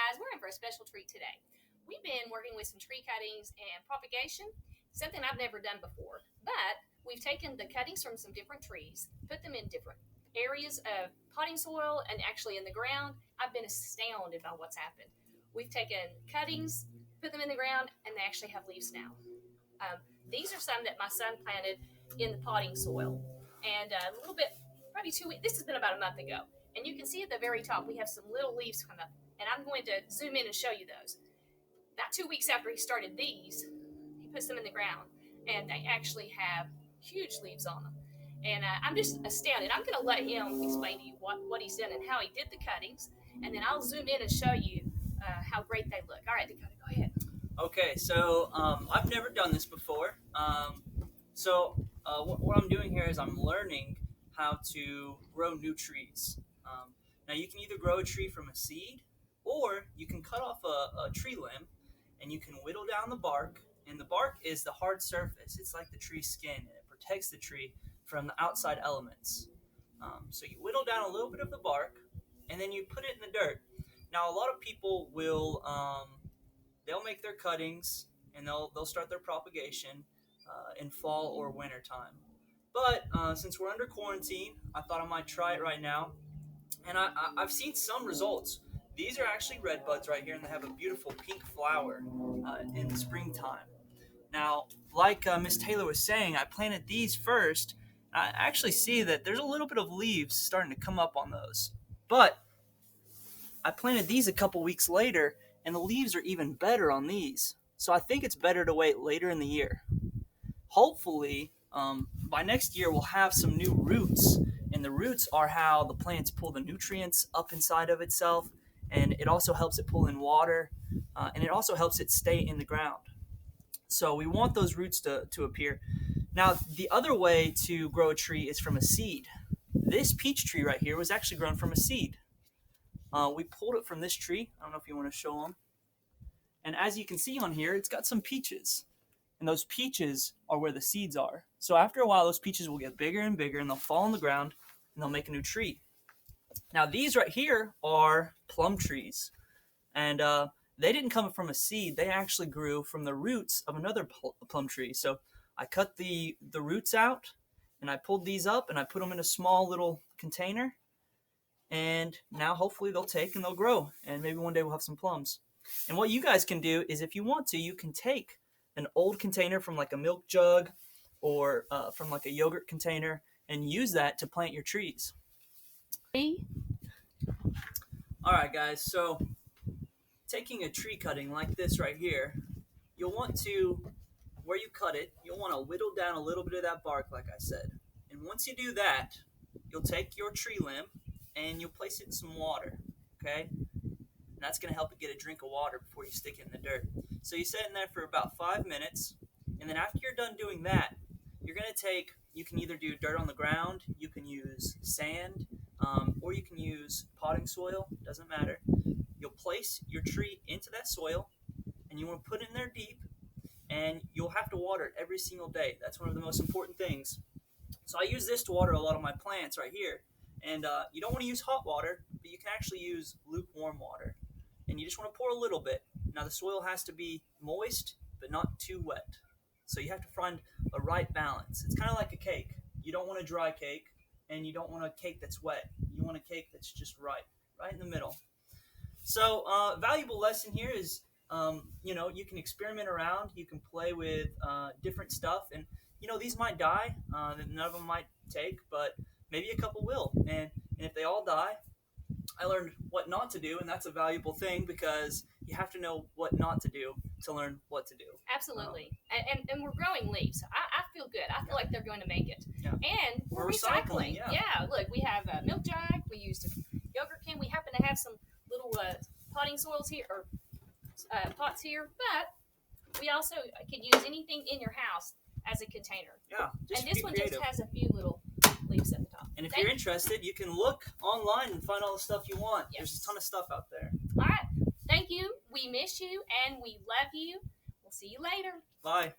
guys, we're in for a special treat today. We've been working with some tree cuttings and propagation, something I've never done before. But we've taken the cuttings from some different trees, put them in different areas of potting soil and actually in the ground. I've been astounded by what's happened. We've taken cuttings, put them in the ground, and they actually have leaves now. These are some that my son planted in the potting soil. And a little bit, probably 2 weeks, this has been about a month ago. And you can see at the very top, we have some little leaves come up. And I'm going to zoom in and show you those. About 2 weeks after he started these, he puts them in the ground. And they actually have huge leaves on them. And I'm just astounded. I'm going to let him explain to you what he's done and how he did the cuttings. And then I'll zoom in and show you how great they look. All right, Dakota, go ahead. Okay, so I've never done this before. What I'm doing here is I'm learning how to grow new trees. Now you can either grow a tree from a seed, or you can cut off a tree limb, and you can whittle down the bark. And the bark is the hard surface. It's like the tree's skin, and it protects the tree from the outside elements. So you whittle down a little bit of the bark, and then you put it in the dirt. Now a lot of people will they'll make their cuttings and they'll start their propagation in fall or winter time. But since we're under quarantine, I thought I might try it right now. And I've seen some results. These are actually red buds right here, and they have a beautiful pink flower in the springtime. Now, like Miss Taylor was saying, I planted these first. I actually see that there's a little bit of leaves starting to come up on those. But I planted these a couple weeks later, and the leaves are even better on these. So I think it's better to wait later in the year. Hopefully, by next year, we'll have some new roots. And the roots are how the plants pull the nutrients up inside of itself. And it also helps it pull in water. And it also helps it stay in the ground. So we want those roots to appear. Now, the other way to grow a tree is from a seed. This peach tree right here was actually grown from a seed. We pulled it from this tree. I don't know if you want to show them. And as you can see on here, it's got some peaches. And those peaches are where the seeds are. So after a while, those peaches will get bigger and bigger, and they'll fall on the ground, and they'll make a new tree. Now, these right here are plum trees. And they didn't come from a seed. They actually grew from the roots of another plum tree. So I cut the roots out, and I pulled these up, and I put them in a small little container. And now hopefully they'll take and they'll grow, and maybe one day we'll have some plums. And what you guys can do is, if you want to, you can take an old container from like a milk jug or from like a yogurt container and use that to plant your trees. All right, guys, so taking a tree cutting like this right here, you'll want to, where you cut it, you'll want to whittle down a little bit of that bark, like I said. And once you do that, you'll take your tree limb and you'll place it in some water, okay? And that's going to help it get a drink of water before you stick it in the dirt. So you set it in there for about 5 minutes, and then after you're done doing that, you're going to take, you can either do dirt on the ground, you can use sand, or you can use potting soil, doesn't matter. You'll place your tree into that soil, and you want to put it in there deep, and you'll have to water it every single day. That's one of the most important things. So I use this to water a lot of my plants right here. And you don't want to use hot water, but you can actually use lukewarm water. And you just want to pour a little bit. Now the soil has to be moist, but not too wet. So you have to find a right balance. It's kind of like a cake. You don't want a dry cake, and you don't want a cake that's wet. You want a cake that's just right in the middle. So valuable lesson here is, you can experiment around. You can play with different stuff. And, these might die. None of them might take, but maybe a couple will. And if they all die, I learned what not to do, and that's a valuable thing because you have to know what not to do to learn what to do. Absolutely. And we're growing leaves. I feel good. I feel like they're going to make it. Yeah. And we're recycling. Yeah, look, we have a milk jug. We used a yogurt can. We happen to have some little potting soils here, or pots here, but we also can use anything in your house as a container. Yeah, and this one just has a few little leaves at the top. And if you're interested, you can look online and find all the stuff you want. Yes. There's a ton of stuff out there. All right. Thank you. We miss you, and we love you. We'll see you later. Bye.